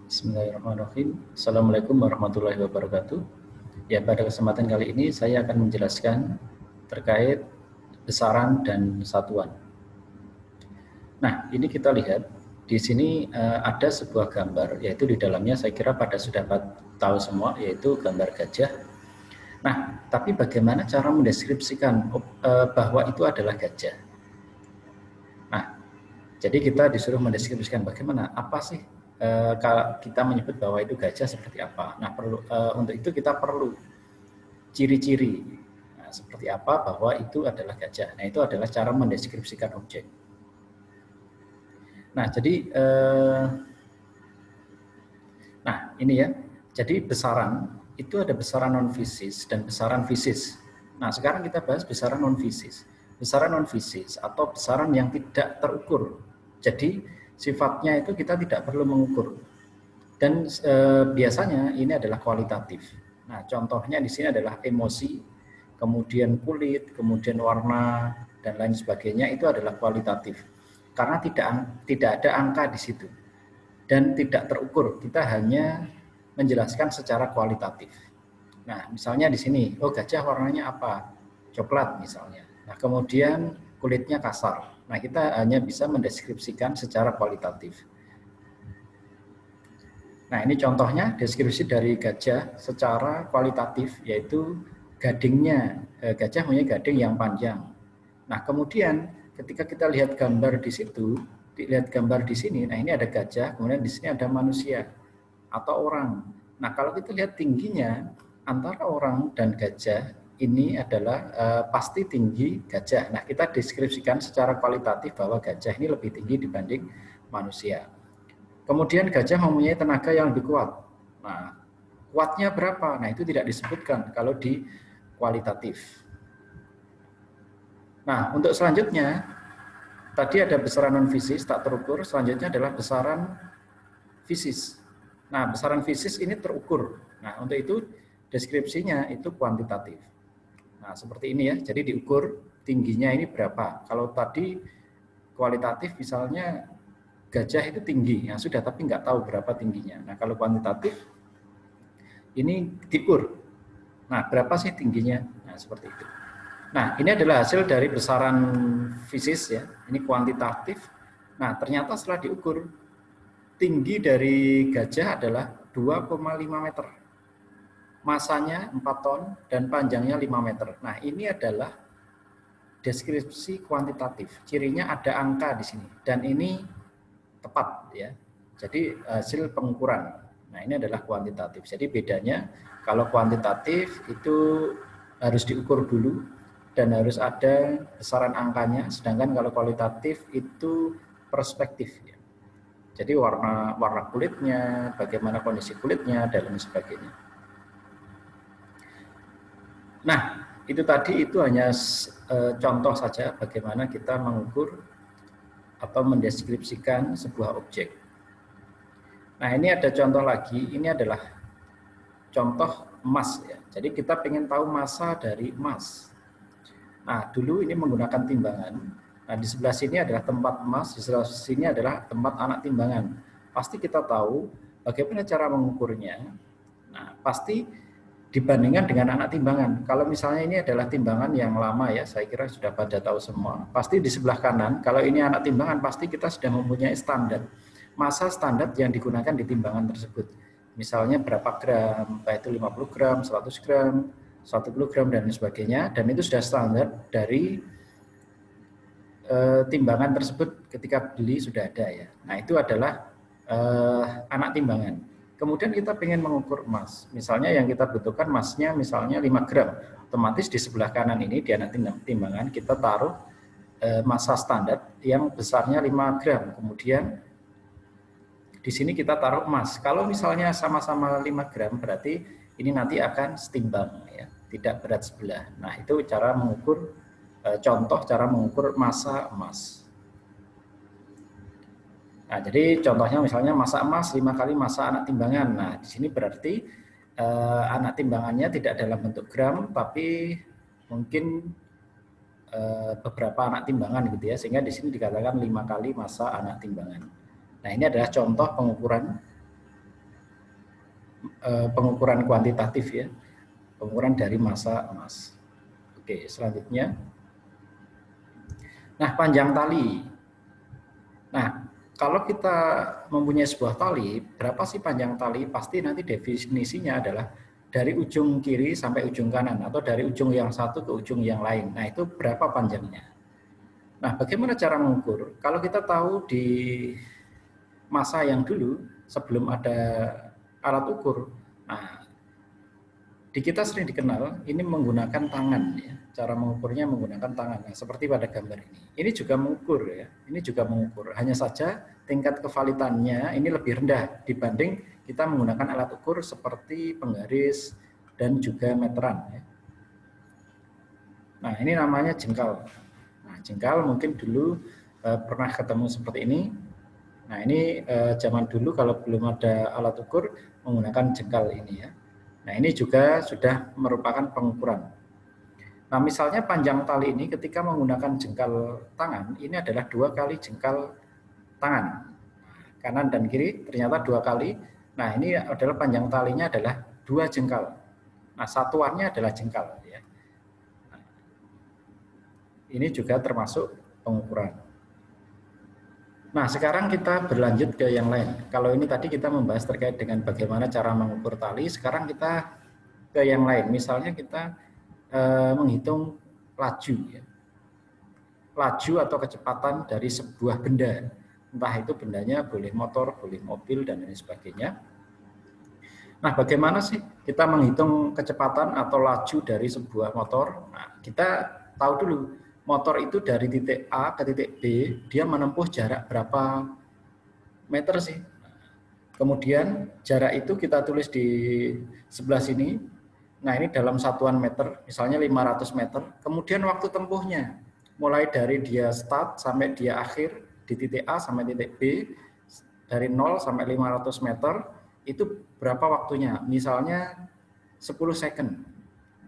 Bismillahirrahmanirrahim. Assalamualaikum warahmatullahi wabarakatuh. Ya, pada kesempatan kali ini saya akan menjelaskan terkait besaran dan satuan. Nah, ini kita lihat di sini ada sebuah gambar, yaitu di dalamnya saya kira pada sudah tahu semua, yaitu gambar gajah. Nah, tapi bagaimana cara mendeskripsikan bahwa itu adalah gajah? Nah, jadi kita disuruh mendeskripsikan bagaimana, apa sih kalau kita menyebut bahwa itu gajah seperti apa. Nah, untuk itu kita perlu ciri-ciri. Nah, seperti apa bahwa itu adalah gajah. Nah, itu adalah cara mendeskripsikan objek. Nah, jadi ini ya. Jadi besaran itu ada besaran non fisis dan besaran fisis. Nah, sekarang kita bahas besaran non fisis. Besaran non fisis atau besaran yang tidak terukur. Jadi sifatnya itu kita tidak perlu mengukur. Dan biasanya ini adalah kualitatif. Nah, contohnya di sini adalah emosi, kemudian kulit, kemudian warna dan lain sebagainya, itu adalah kualitatif. Karena tidak ada angka di situ dan tidak terukur. Kita hanya menjelaskan secara kualitatif. Nah, misalnya di sini, oh gajah warnanya apa? Coklat misalnya. Nah, kemudian kulitnya kasar. Nah, kita hanya bisa mendeskripsikan secara kualitatif. Nah, ini contohnya deskripsi dari gajah secara kualitatif, yaitu gadingnya. Gajah punya gading yang panjang. Nah, kemudian ketika kita lihat gambar di situ, lihat gambar di sini, nah ini ada gajah, kemudian di sini ada manusia atau orang. Nah, kalau kita lihat tingginya antara orang dan gajah, ini adalah pasti tinggi gajah. Nah, kita deskripsikan secara kualitatif bahwa gajah ini lebih tinggi dibanding manusia. Kemudian gajah mempunyai tenaga yang lebih kuat. Nah, kuatnya berapa? Nah, itu tidak disebutkan kalau di kualitatif. Nah, untuk selanjutnya, tadi ada besaran non fisis tak terukur, selanjutnya adalah besaran fisis. Nah, besaran fisis ini terukur. Nah, untuk itu deskripsinya itu kuantitatif. Nah, seperti ini ya, jadi diukur tingginya ini berapa. Kalau tadi kualitatif misalnya gajah itu tinggi, ya sudah, tapi nggak tahu berapa tingginya. Nah, kalau kuantitatif ini diukur. Nah, berapa sih tingginya? Nah, seperti itu. Nah, ini adalah hasil dari besaran fisis ya. Ini kuantitatif. Nah, ternyata setelah diukur, tinggi dari gajah adalah 2,5 meter. Masanya 4 ton dan panjangnya 5 meter. Nah, ini adalah deskripsi kuantitatif. Cirinya ada angka di sini dan ini tepat ya. Jadi hasil pengukuran. Nah, ini adalah kuantitatif. Jadi bedanya kalau kuantitatif itu harus diukur dulu dan harus ada besaran angkanya, sedangkan kalau kualitatif itu perspektif ya. Jadi warna kulitnya, bagaimana kondisi kulitnya dan lain sebagainya. Nah, itu tadi itu hanya contoh saja bagaimana kita mengukur atau mendeskripsikan sebuah objek. Nah, ini ada contoh lagi, ini adalah contoh emas ya. Jadi kita ingin tahu massa dari emas. Nah, dulu ini menggunakan timbangan. Nah, di sebelah sini adalah tempat emas, di sebelah sini adalah tempat anak timbangan. Pasti kita tahu bagaimana cara mengukurnya. Nah, pasti dibandingkan dengan anak timbangan. Kalau misalnya ini adalah timbangan yang lama ya, saya kira sudah pada tahu semua. Pasti di sebelah kanan, kalau ini anak timbangan, pasti kita sudah mempunyai standar. Massa standar yang digunakan di timbangan tersebut. Misalnya berapa gram, entah itu 50 gram, 100 gram, 1 kilogram, dan sebagainya. Dan itu sudah standar dari timbangan tersebut ketika beli sudah ada ya. Nah, itu adalah anak timbangan. Kemudian kita ingin mengukur emas. Misalnya yang kita butuhkan emasnya misalnya 5 gram. Otomatis di sebelah kanan ini di anak timbangan kita taruh massa standar yang besarnya 5 gram. Kemudian di sini kita taruh emas. Kalau misalnya sama-sama 5 gram berarti ini nanti akan setimbang ya, tidak berat sebelah. Nah, itu cara mengukur, contoh cara mengukur massa emas. Nah, jadi contohnya misalnya massa emas 5 kali massa anak timbangan. Nah, di sini berarti anak timbangannya tidak dalam bentuk gram, tapi mungkin beberapa anak timbangan gitu ya, sehingga di sini dikatakan 5 kali massa anak timbangan. Nah, ini adalah contoh pengukuran pengukuran kuantitatif ya, pengukuran dari massa emas. Oke, selanjutnya. Nah, panjang tali. Nah, kalau kita mempunyai sebuah tali, berapa sih panjang tali? Pasti nanti definisinya adalah dari ujung kiri sampai ujung kanan, atau dari ujung yang satu ke ujung yang lain. Nah, itu berapa panjangnya? Nah, bagaimana cara mengukur? Kalau kita tahu di masa yang dulu, sebelum ada alat ukur, nah, di kita sering dikenal ini menggunakan tangan ya. Cara mengukurnya menggunakan tangan. Nah, seperti pada gambar ini. Ini juga mengukur ya. Ini juga mengukur. Hanya saja tingkat kevalitannya ini lebih rendah dibanding kita menggunakan alat ukur seperti penggaris dan juga meteran ya. Nah, ini namanya jengkal. Nah, jengkal mungkin dulu pernah ketemu seperti ini. Nah, ini zaman dulu kalau belum ada alat ukur menggunakan jengkal ini ya. Nah, ini juga sudah merupakan pengukuran. Nah, misalnya panjang tali ini ketika menggunakan jengkal tangan, ini adalah 2 kali jengkal tangan. Kanan dan kiri ternyata 2 kali. Nah, ini adalah panjang talinya adalah 2 jengkal. Nah, satuannya adalah jengkal. Ya. Nah, ini juga termasuk pengukuran. Nah, sekarang kita berlanjut ke yang lain. Kalau ini tadi kita membahas terkait dengan bagaimana cara mengukur tali, sekarang kita ke yang lain. Misalnya kita menghitung laju, ya. Laju atau kecepatan dari sebuah benda. Entah itu bendanya boleh motor, boleh mobil, dan lain sebagainya. Nah, bagaimana sih kita menghitung kecepatan atau laju dari sebuah motor? Nah, kita tahu dulu. Motor itu dari titik A ke titik B, dia menempuh jarak berapa meter sih? Kemudian jarak itu kita tulis di sebelah sini. Nah, ini dalam satuan meter, misalnya 500 meter. Kemudian waktu tempuhnya, mulai dari dia start sampai dia akhir di titik A sampai titik B, dari 0 sampai 500 meter, itu berapa waktunya? Misalnya 10 second.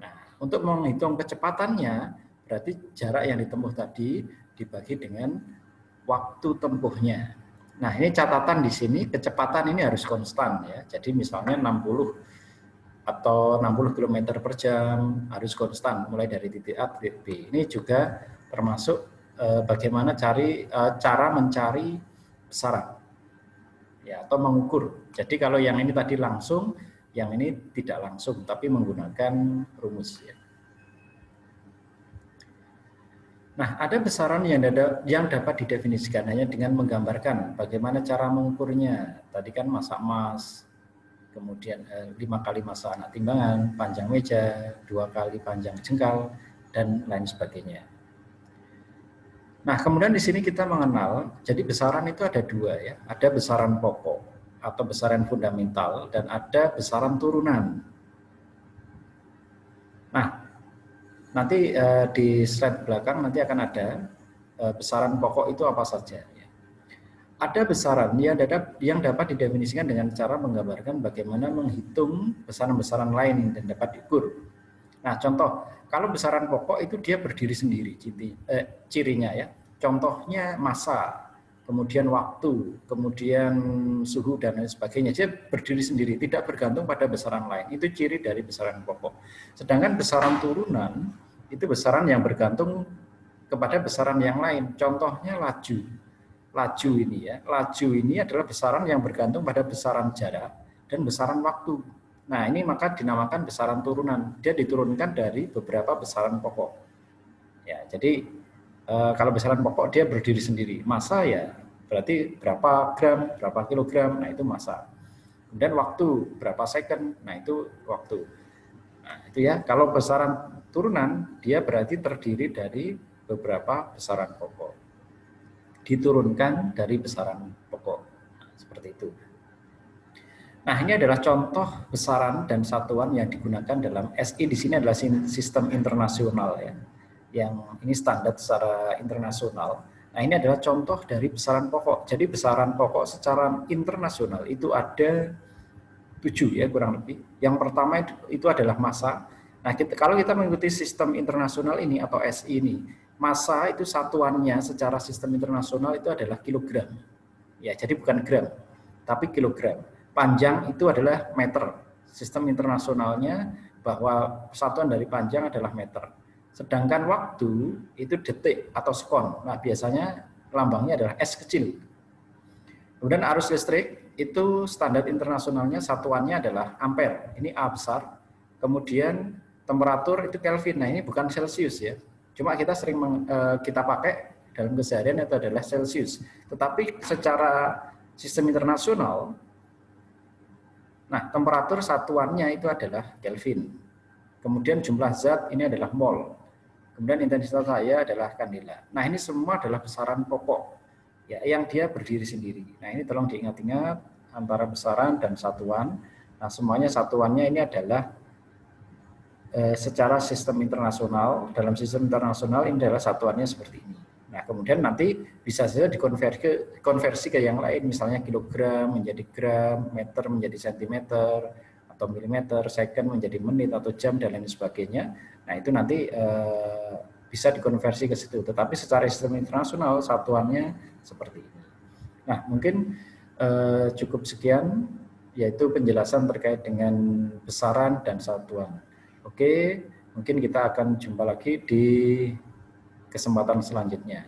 Nah, untuk menghitung kecepatannya, berarti jarak yang ditempuh tadi dibagi dengan waktu tempuhnya. Nah, ini catatan di sini, kecepatan ini harus konstan ya. Jadi misalnya 60 atau 60 km per jam harus konstan mulai dari titik A ke titik B. Ini juga termasuk bagaimana cara mencari besaran ya, atau mengukur. Jadi kalau yang ini tadi langsung, yang ini tidak langsung tapi menggunakan rumus ya. Nah, ada besaran yang dapat didefinisikan hanya dengan menggambarkan bagaimana cara mengukurnya. Tadi kan massa emas, kemudian 5 kali massa anak timbangan, panjang meja, 2 kali panjang jengkal, dan lain sebagainya. Nah, kemudian di sini kita mengenal, jadi besaran itu ada 2 ya. Ada besaran pokok atau besaran fundamental, dan ada besaran turunan. Nah, nanti di slide belakang nanti akan ada besaran pokok itu apa saja. Ada besaran yang dapat didefinisikan dengan cara menggambarkan bagaimana menghitung besaran-besaran lain dan dapat diukur. Nah, contoh, kalau besaran pokok itu dia berdiri sendiri, cirinya ya. Contohnya massa, kemudian waktu, kemudian suhu, dan lain sebagainya. Dia berdiri sendiri, tidak bergantung pada besaran lain. Itu ciri dari besaran pokok. Sedangkan besaran turunan, itu besaran yang bergantung kepada besaran yang lain. Contohnya laju. Laju ini ya, laju ini adalah besaran yang bergantung pada besaran jarak dan besaran waktu. Nah, ini maka dinamakan besaran turunan. Dia diturunkan dari beberapa besaran pokok. Ya, jadi kalau besaran pokok dia berdiri sendiri. Massa ya berarti berapa gram, berapa kilogram, nah itu massa. Kemudian waktu, berapa second, nah itu waktu. Nah, itu ya, kalau besaran turunan dia berarti terdiri dari beberapa besaran pokok. Diturunkan dari besaran pokok. Nah, seperti itu. Nah, ini adalah contoh besaran dan satuan yang digunakan dalam SI. Di sini adalah sistem internasional ya. Yang ini standar secara internasional. Nah, ini adalah contoh dari besaran pokok. Jadi besaran pokok secara internasional itu ada 7 ya kurang lebih. Yang pertama itu adalah massa. Nah, kalau kita mengikuti sistem internasional ini atau SI ini, massa itu satuannya secara sistem internasional itu adalah kilogram. Ya, jadi bukan gram, tapi kilogram. Panjang itu adalah meter. sistem internasionalnya bahwa satuan dari panjang adalah meter. Sedangkan waktu itu detik atau sekon. Nah, biasanya lambangnya adalah S kecil. Kemudian arus listrik itu standar internasionalnya satuannya adalah ampere. Ini A besar. Kemudian temperatur itu Kelvin. Nah, ini bukan Celsius ya. Cuma kita sering kita pakai dalam keseharian itu adalah Celsius. Tetapi secara sistem internasional, nah, temperatur satuannya itu adalah Kelvin. Kemudian jumlah zat ini adalah mol. Kemudian intensitas cahaya adalah kandela. Nah, ini semua adalah besaran pokok ya, yang dia berdiri sendiri. Nah, ini tolong diingat-ingat antara besaran dan satuan. Nah, semuanya satuannya ini adalah secara sistem internasional. Dalam sistem internasional ini adalah satuannya seperti ini. Nah, kemudian nanti bisa saja dikonversi ke yang lain, misalnya kilogram menjadi gram, meter menjadi sentimeter, atau milimeter, second menjadi menit atau jam, dan lain sebagainya. Nah, itu nanti bisa dikonversi ke situ. Tetapi secara sistem internasional satuannya seperti ini. Nah, mungkin cukup sekian, yaitu penjelasan terkait dengan besaran dan satuan. Oke, mungkin kita akan jumpa lagi di kesempatan selanjutnya.